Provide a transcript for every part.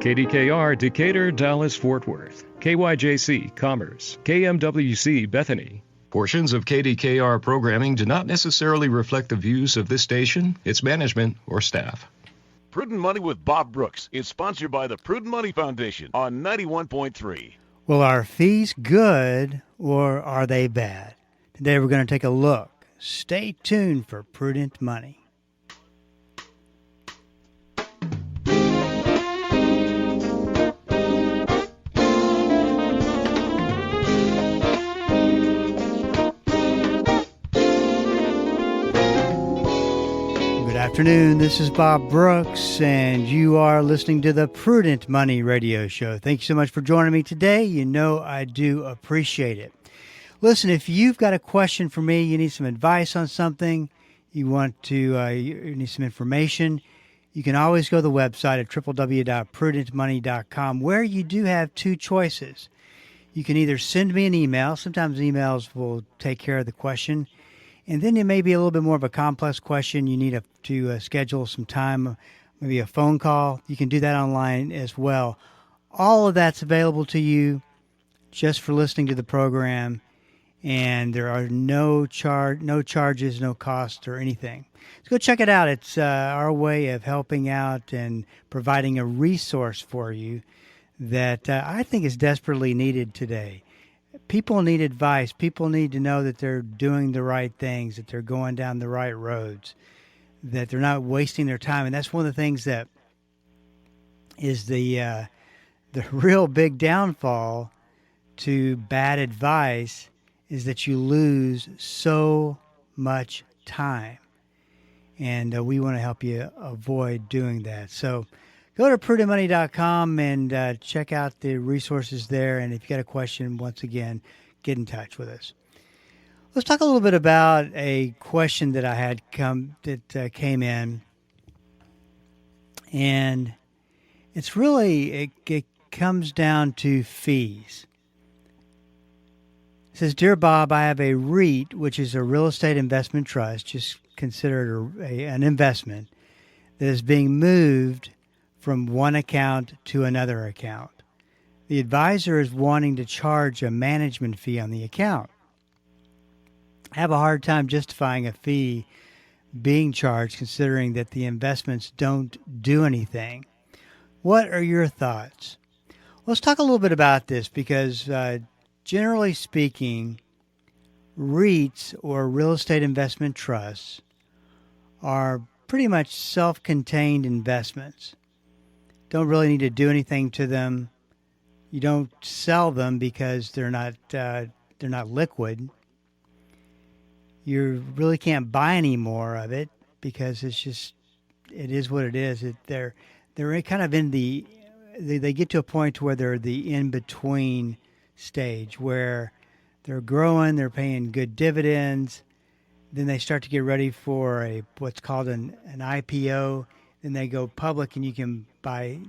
KDKR Decatur, Dallas, Fort Worth. KYJC Commerce. KMWC Bethany. Portions of KDKR programming do not necessarily reflect the views of this station, its management, or staff. Prudent Money with Bob Brooks is sponsored by the Prudent Money Foundation on 91.3. Well, are fees good or are they bad? Today we're going to take a look. Stay tuned for Prudent Money. Good afternoon. This is Bob Brooks, and you are listening to the Prudent Money Radio Show. Thank you so much for joining me today. You know I do appreciate it. Listen, if you've got a question for me, you need some advice on something, you need some information, you can always go to the website at www.prudentmoney.com, where you do have two choices. You can either send me an email. Sometimes emails will take care of the question. And then it may be a little bit more of a complex question. You need to schedule some time, maybe a phone call. You can do that online as well. All of that's available to you just for listening to the program, and there are no charges, no cost or anything. So go check it out. It's our way of helping out and providing a resource for you that I think is desperately needed today. People need advice. People need to know that they're doing the right things, that they're going down the right roads, that they're not wasting their time. And that's one of the things that is the real big downfall to bad advice, is that you lose so much time. And we want to help you avoid doing that. So go to prudentmoney.com and check out the resources there. And if you got a question, once again, get in touch with us. Let's talk a little bit about a question that I had came in. And it's really, it comes down to fees. It says, Dear Bob, I have a REIT, which is a real estate investment trust, just considered an investment, that is being moved from one account to another account. The advisor is wanting to charge a management fee on the account. I have a hard time justifying a fee being charged, considering that the investments don't do anything. What are your thoughts? Let's talk a little bit about this, because generally speaking, REITs, or real estate investment trusts, are pretty much self-contained investments. Don't really need to do anything to them. You don't sell them because they're not liquid. You really can't buy any more of it because it is what it is. They're kind of they get to a point where they're the in-between stage, where they're growing, they're paying good dividends. Then they start to get ready for what's called an IPO. Then they go public, and you can buy,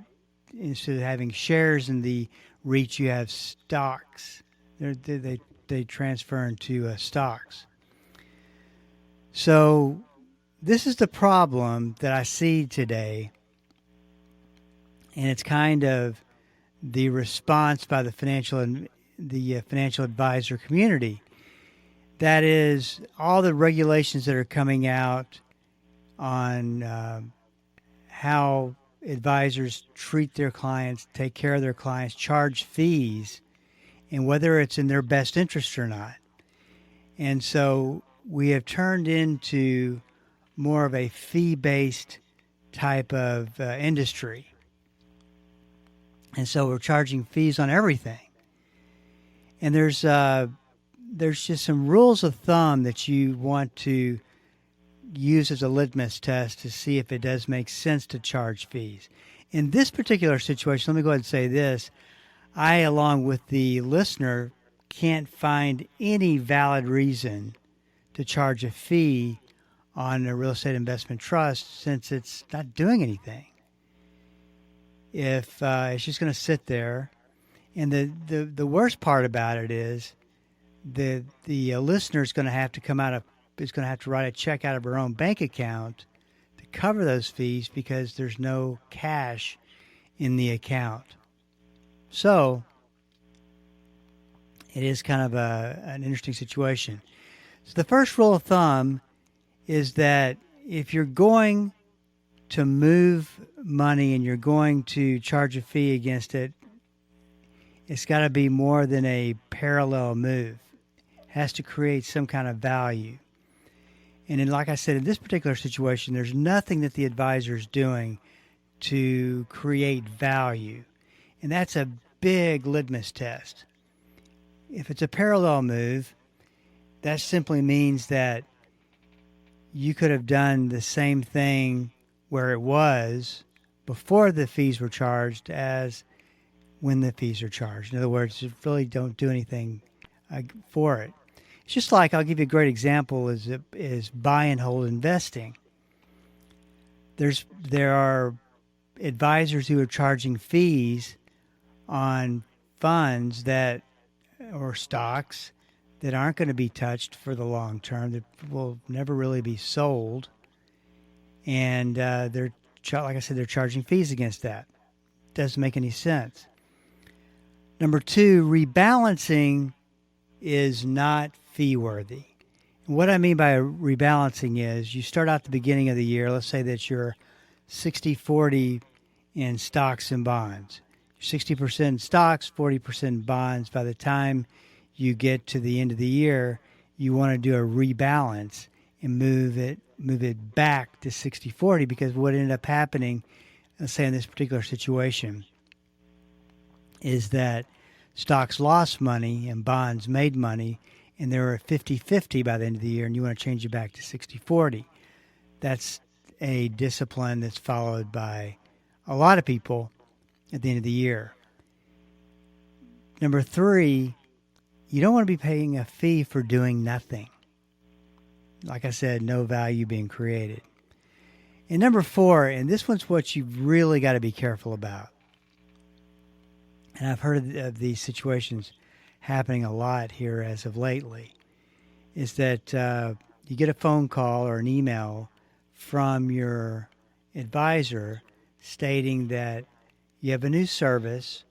instead of having shares in the REIT, you have stocks. They transfer into stocks. So this is the problem that I see today, and it's kind of the response by the financial advisor community. That is, all the regulations that are coming out on how advisors treat their clients, take care of their clients, charge fees, and whether it's in their best interest or not. And so we have turned into more of a fee-based type of industry. And so we're charging fees on everything. And there's just some rules of thumb that you want to use as a litmus test to see if it does make sense to charge fees. In this particular situation, let me go ahead and say this. I, along with the listener, can't find any valid reason to charge a fee on a real estate investment trust, since it's not doing anything. If it's just going to sit there. And the worst part about it is the listener is going to have to write a check out of her own bank account to cover those fees, because there's no cash in the account. So it is kind of an interesting situation. So the first rule of thumb is that if you're going to move money and you're going to charge a fee against it, it's got to be more than a parallel move. It has to create some kind of value. And then, like I said, in this particular situation, there's nothing that the advisor is doing to create value. And that's a big litmus test. If it's a parallel move, that simply means that you could have done the same thing where it was before the fees were charged as when the fees are charged. In other words, you really don't do anything for it. It's just like, I'll give you a great example, is buy and hold investing. There are advisors who are charging fees on funds that, or stocks, that aren't going to be touched for the long term, that will never really be sold. And like I said, they're charging fees against that. Doesn't make any sense. Number two, rebalancing is not fee worthy. What I mean by rebalancing is you start out the beginning of the year, let's say that you're 60-40 in stocks and bonds. 60% stocks, 40% bonds. By the time you get to the end of the year, you want to do a rebalance and move it back to 60-40, because what ended up happening, let's say in this particular situation, is that stocks lost money and bonds made money, and they were 50-50 by the end of the year, and you want to change it back to 60-40. That's a discipline that's followed by a lot of people at the end of the year. Number three, you don't want to be paying a fee for doing nothing. Like I said, no value being created. And number four, and this one's what you've really got to be careful about, and I've heard of these situations happening a lot here as of lately, is that you get a phone call or an email from your advisor stating that you have a new service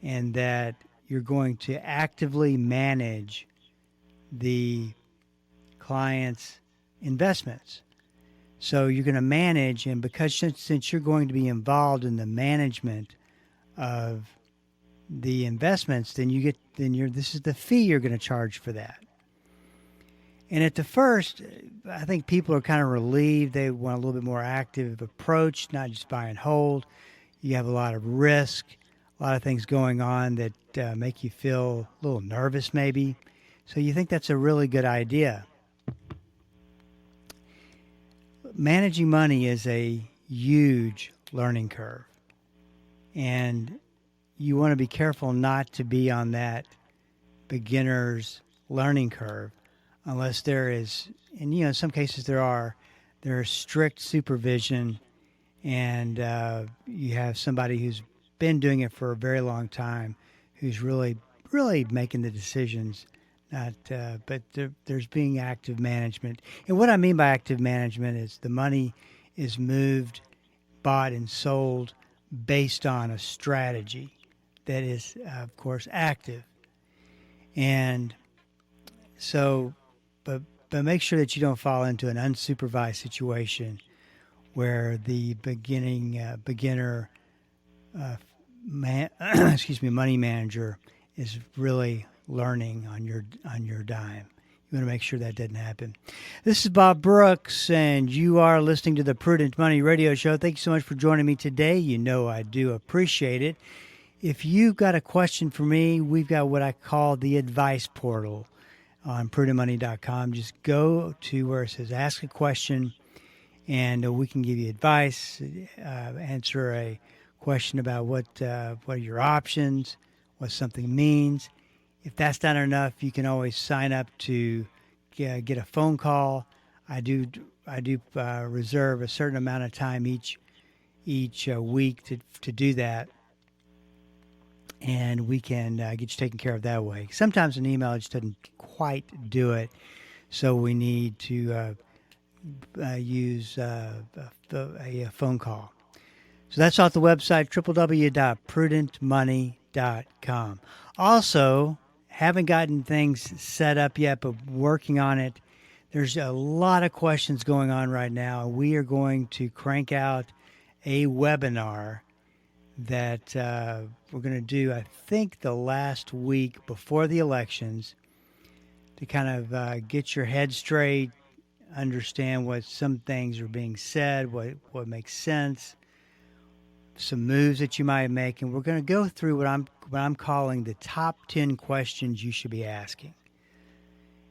and that you're going to actively manage the client's investments. So you're going to manage, and because since you're going to be involved in the management of the investments, this is the fee you're going to charge for that. And at the first, I think people are kind of relieved. They want a little bit more active approach, not just buy and hold. You have a lot of risk, a lot of things going on that make you feel a little nervous maybe. So you think that's a really good idea. Managing money is a huge learning curve. And you want to be careful not to be on that beginner's learning curve unless there is, and in some cases there is strict supervision, and you have somebody who's been doing it for a very long time who's really making the decisions. But there's being active management. And what I mean by active management is the money is moved, bought, and sold based on a strategy that is, of course, active. And so, but make sure that you don't fall into an unsupervised situation where the beginner money manager is really learning on your dime. You want to make sure that doesn't happen. This is Bob Brooks, and you are listening to the Prudent Money Radio Show. Thank you so much for joining me today. You know I do appreciate it. If you've got a question for me, we've got what I call the advice portal on prudentmoney.com. Just go to where it says ask a question, and we can give you advice, answer a question about what are your options, what something means. If that's not enough, you can always sign up to get a phone call. I do reserve a certain amount of time each week to do that, and we can get you taken care of that way. Sometimes an email just doesn't quite do it, so we need to use a phone call. So that's off the website, www.prudentmoney.com. Also, haven't gotten things set up yet, but working on it. There's a lot of questions going on right now. We are going to crank out a webinar that we're going to do, I think, the last week before the elections to kind of get your head straight, understand what some things are being said, what makes sense, some moves that you might make, and we're going to go through what I'm calling the top 10 questions you should be asking.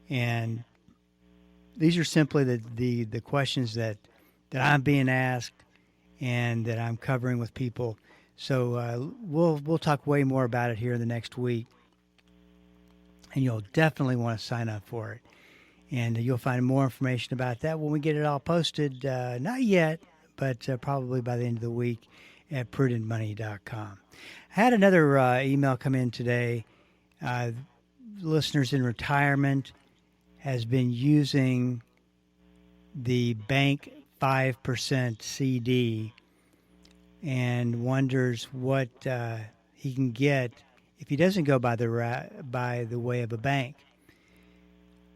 And these are simply the questions that I'm being asked and that I'm covering with people. So we'll talk way more about it here in the next week, and you'll definitely want to sign up for it. And you'll find more information about that when we get it all posted. Not yet, but probably by the end of the week at prudentmoney.com. I had another email come in today. Listeners in retirement has been using the bank 5% CD and wonders what he can get if he doesn't go by the way of a bank.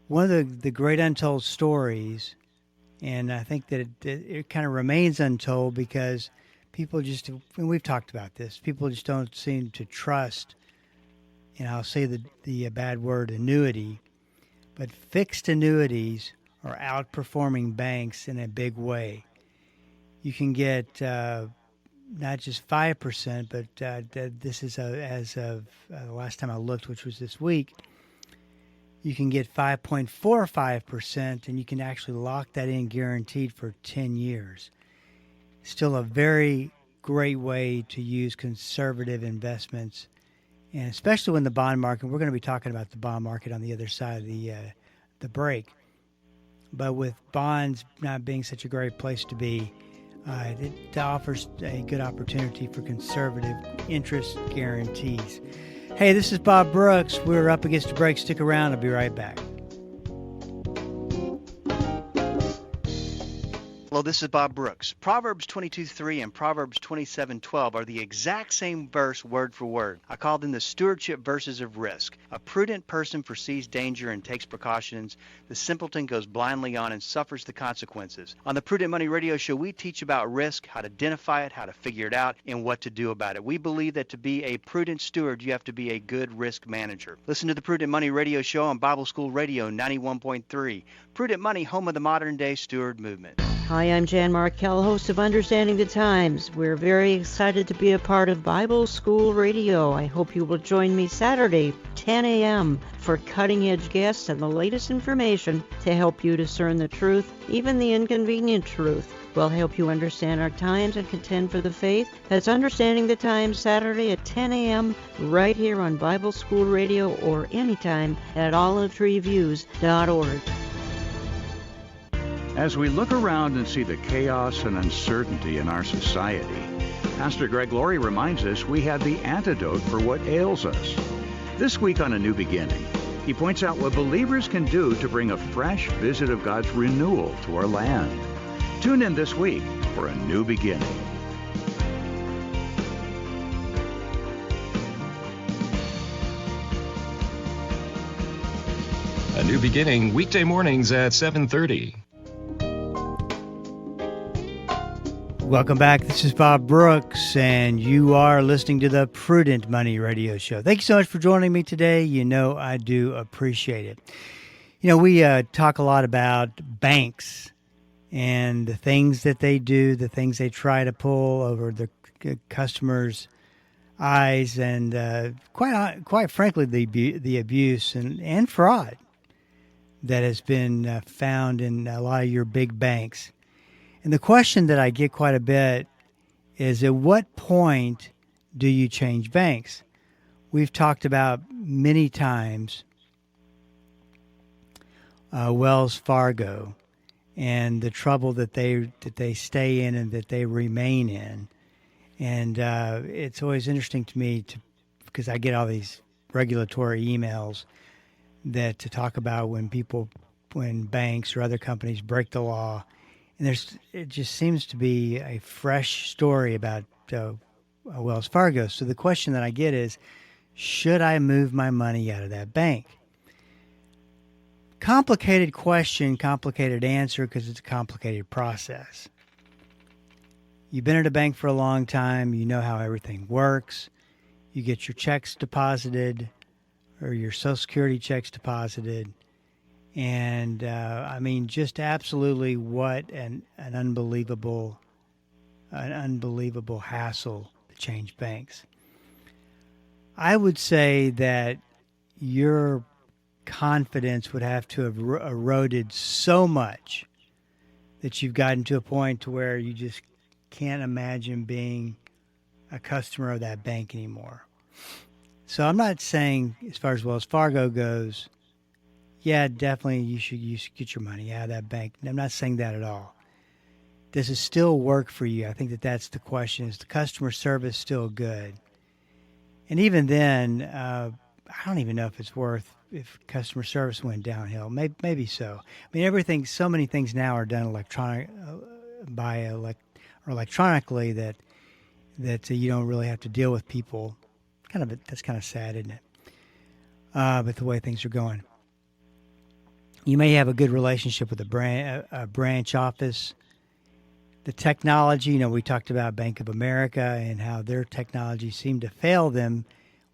One of the great untold stories, and I think that it kind of remains untold because people just, and we've talked about this, people just don't seem to trust, and I'll say the bad word, annuity, but fixed annuities are outperforming banks in a big way. You can get not just 5%, but this is as of the last time I looked, which was this week. You can get 5.45%, and you can actually lock that in guaranteed for 10 years. Still a very great way to use conservative investments, and especially when the bond market, we're going to be talking about the bond market on the other side of the break. But with bonds not being such a great place to be, it offers a good opportunity for conservative interest guarantees. Hey, this is Bob Brooks. We're up against the break. Stick around. I'll be right back. Hello, this is Bob Brooks. Proverbs 22:3 and Proverbs 27:12 are the exact same verse word for word. I call them the stewardship verses of risk. A prudent person foresees danger and takes precautions. The simpleton goes blindly on and suffers the consequences. On the Prudent Money Radio Show, we teach about risk, how to identify it, how to figure it out, and what to do about it. We believe that to be a prudent steward, you have to be a good risk manager. Listen to the Prudent Money Radio Show on Bible School Radio 91.3. Prudent Money, home of the modern-day steward movement. Hi, I'm Jan Markell, host of Understanding the Times. We're very excited to be a part of Bible School Radio. I hope you will join me Saturday, 10 a.m., for cutting-edge guests and the latest information to help you discern the truth, even the inconvenient truth. We'll help you understand our times and contend for the faith. That's Understanding the Times, Saturday at 10 a.m., right here on Bible School Radio or anytime at olivetreeviews.org. As we look around and see the chaos and uncertainty in our society, Pastor Greg Laurie reminds us we have the antidote for what ails us. This week on A New Beginning, he points out what believers can do to bring a fresh visit of God's renewal to our land. Tune in this week for A New Beginning. A New Beginning, weekday mornings at 7:30. Welcome back. This is Bob Brooks, and you are listening to the Prudent Money Radio Show. Thank you so much for joining me today. You know I do appreciate it. You know, we talk a lot about banks and the things that they do, the things they try to pull over the customers' eyes, and quite frankly, the abuse and fraud that has been found in a lot of your big banks. And the question that I get quite a bit is, at what point do you change banks? We've talked about many times Wells Fargo and the trouble that they stay in and that they remain in. And it's always interesting to me because I get all these regulatory emails to talk about when banks or other companies break the law And it just seems to be a fresh story about Wells Fargo. So the question that I get is, should I move my money out of that bank? Complicated question, complicated answer, because it's a complicated process. You've been at a bank for a long time. You know how everything works. You get your checks deposited or your Social Security checks deposited. And, just absolutely what an unbelievable hassle to change banks. I would say that your confidence would have to have eroded so much that you've gotten to a point to where you just can't imagine being a customer of that bank anymore. So I'm not saying, as far as Wells Fargo goes, yeah, definitely you should get your money out of that bank. I'm not saying that at all. Does it still work for you? I think that's the question. Is the customer service still good? And even then, I don't even know if customer service went downhill. Maybe so. I mean, so many things now are done electronically that you don't really have to deal with people. That's kind of sad, isn't it? But the way things are going, you may have a good relationship with a branch office. The technology, we talked about Bank of America and how their technology seemed to fail them,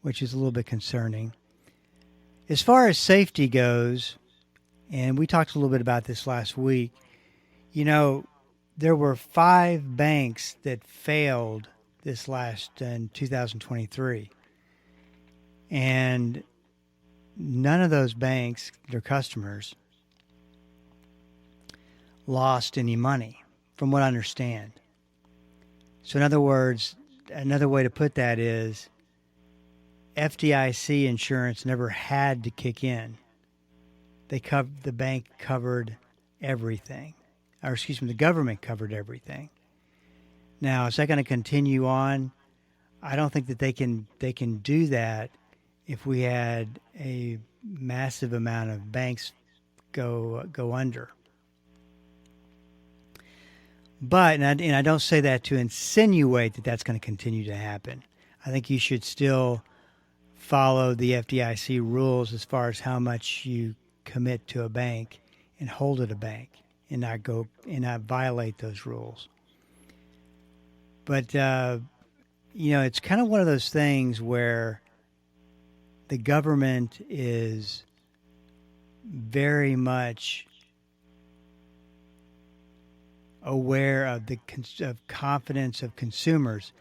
which is a little bit concerning. As far as safety goes, and we talked a little bit about this last week, there were 5 banks that failed in 2023. And none of those banks, their customers, lost any money, from what I understand. So in other words, another way to put that is FDIC insurance never had to kick in. The bank covered everything. The government covered everything. Now, is that going to continue on? I don't think that they can do that if we had a massive amount of banks go under. But, and I don't say that to insinuate that that's going to continue to happen. I think you should still follow the FDIC rules as far as how much you commit to a bank and hold at a bank, and not violate those rules. But it's kind of one of those things where the government is very much aware of the confidence of consumers,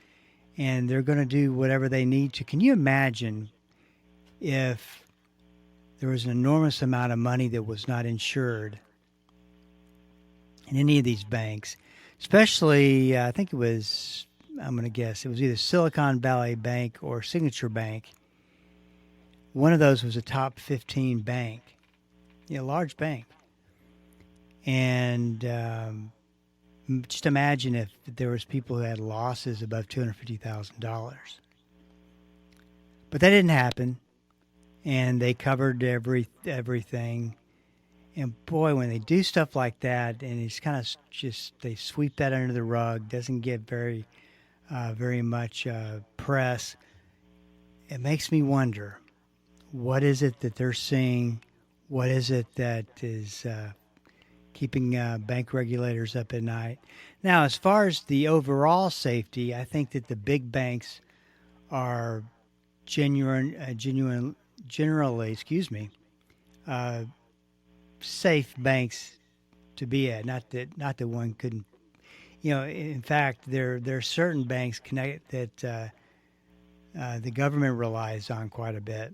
and they're going to do whatever they need to. Can you imagine if there was an enormous amount of money that was not insured in any of these banks, especially, I'm going to guess, it was either Silicon Valley Bank or Signature Bank. One of those was a top 15 bank, large bank. And just imagine if there was people who had losses above $250,000. But that didn't happen, and they covered everything. And boy, when they do stuff like that, and it's kind of they sweep that under the rug, doesn't get very much press. It makes me wonder, what is it that they're seeing? What is it that is keeping bank regulators up at night? Now, as far as the overall safety, I think that the big banks are generally, safe banks to be at. Not that one couldn't, in fact, there are certain banks that the government relies on quite a bit,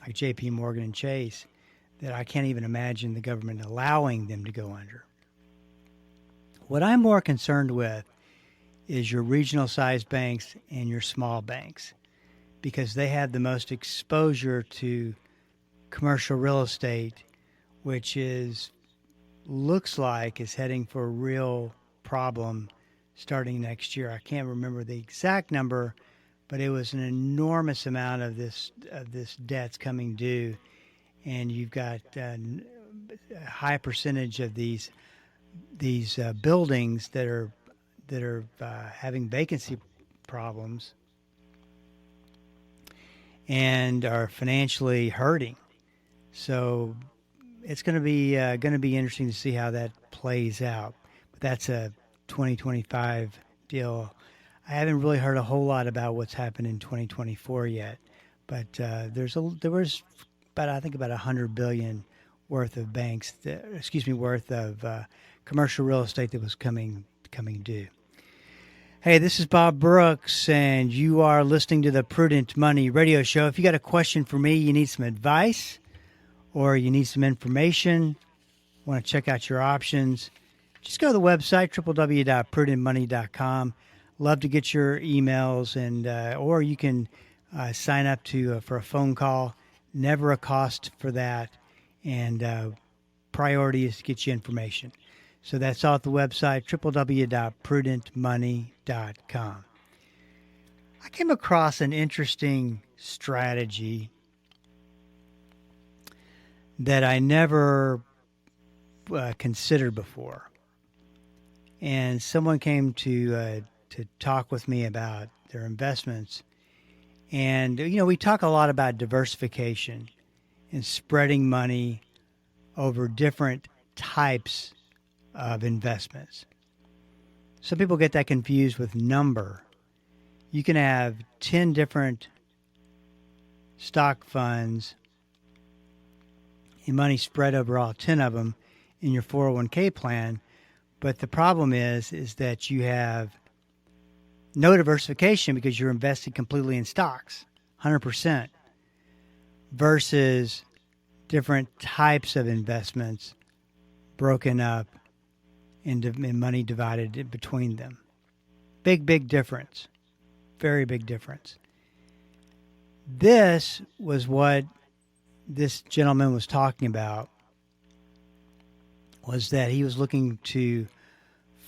like J.P. Morgan and Chase, that I can't even imagine the government allowing them to go under. What I'm more concerned with is your regional-sized banks and your small banks, because they have the most exposure to commercial real estate, which looks like is heading for a real problem starting next year. I can't remember the exact number, but it was an enormous amount of this debt's coming due, and you've got a high percentage of these buildings that are having vacancy problems and are financially hurting. So it's going to be interesting to see how that plays out. But that's a 2025 deal. I haven't really heard a whole lot about what's happened in 2024 yet, but there was about $100 billion worth of worth of commercial real estate that was coming due. Hey, this is Bob Brooks, and you are listening to the Prudent Money Radio Show. If you got a question for me, you need some advice, or you need some information, want to check out your options, just go to the website, www.prudentmoney.com. Love to get your emails, and or you can sign up for a phone call. Never a cost for that, and priority is to get you information. So that's all at the website, www.prudentmoney.com. I came across an interesting strategy that I never considered before. And someone came to talk with me about their investments. And, we talk a lot about diversification and spreading money over different types of investments. Some people get that confused with number. You can have 10 different stock funds and money spread over all 10 of them in your 401k plan. But the problem is that you have no diversification because you're invested completely in stocks, 100%, versus different types of investments broken up and money divided between them. Big difference. Very big difference. This was what this gentleman was talking about, was that he was looking to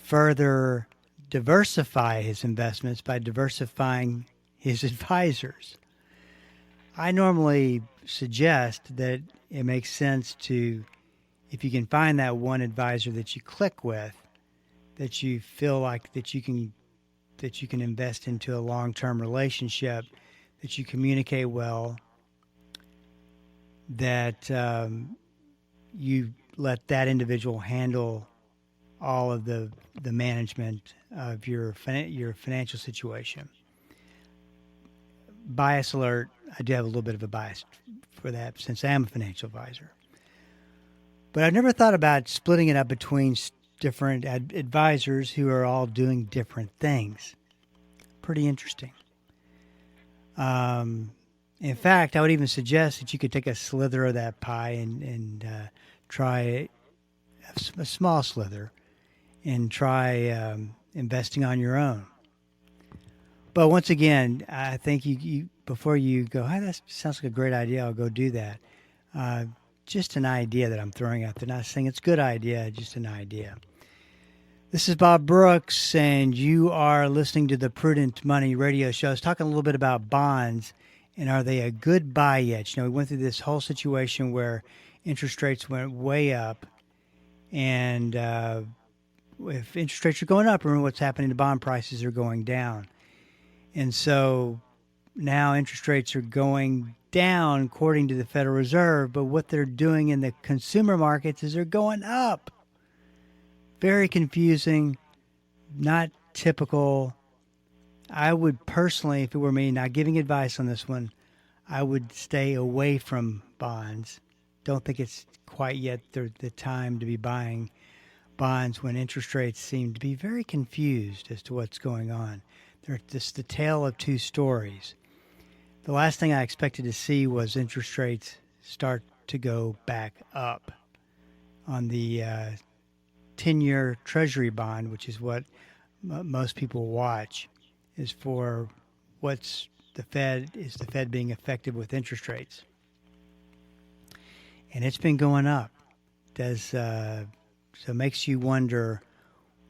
further diversify his investments by diversifying his advisors. I normally suggest that it makes sense to, if you can find that one advisor that you click with, that you feel like that you can invest into a long-term relationship, that you communicate well, that you let that individual handle all of the management of your financial situation. Bias alert, I do have a little bit of a bias for that since I am a financial advisor. But I've never thought about splitting it up between different advisors who are all doing different things. Pretty interesting. In fact, I would even suggest that you could take a slither of that pie and try a small slither and try investing on your own. But once again, I think you before you go, hey, that sounds like a great idea, I'll go do that. Just an idea that I'm throwing out there. Not saying it's a good idea, just an idea. This is Bob Brooks, and you are listening to the Prudent Money Radio Show. I was talking a little bit about bonds, and are they a good buy yet? We went through this whole situation where interest rates went way up, and if interest rates are going up, remember what's happening to bond prices are going down. And so now interest rates are going down according to the Federal Reserve, but what they're doing in the consumer markets is they're going up. Very confusing, not typical. I would personally, if it were me, not giving advice on this one, I would stay away from bonds. Don't think it's quite yet the time to be buying bonds when interest rates seem to be very confused as to what's going on. They're just the tale of two stories. The last thing I expected to see was interest rates start to go back up on the 10-year Treasury bond, which is what most people watch, is for what's the Fed being effective with interest rates. And it's been going up. So it makes you wonder,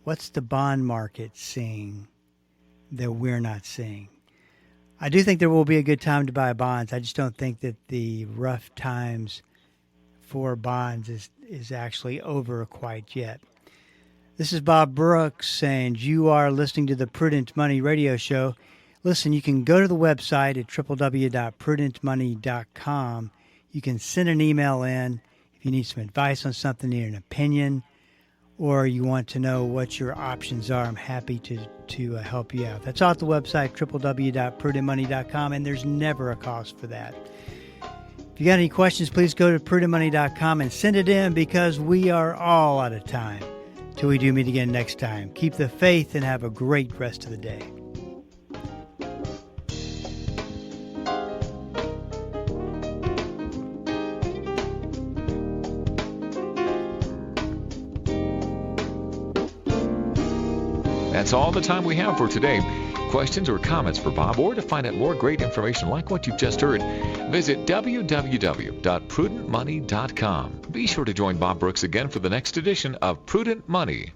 what's the bond market seeing that we're not seeing? I do think there will be a good time to buy bonds. I just don't think that the rough times for bonds is actually over quite yet. This is Bob Brooks, and you are listening to the Prudent Money Radio Show. Listen, you can go to the website at www.prudentmoney.com. You can send an email in if you need some advice on something, need an opinion, or you want to know what your options are. I'm happy to help you out. That's all at the website, www.prudentmoney.com, and there's never a cost for that. If you got any questions, please go to prudentmoney.com and send it in, because we are all out of time. Till we do meet again next time, keep the faith and have a great rest of the day. That's all the time we have for today. Questions or comments for Bob, or to find out more great information like what you've just heard, visit www.prudentmoney.com. Be sure to join Bob Brooks again for the next edition of Prudent Money.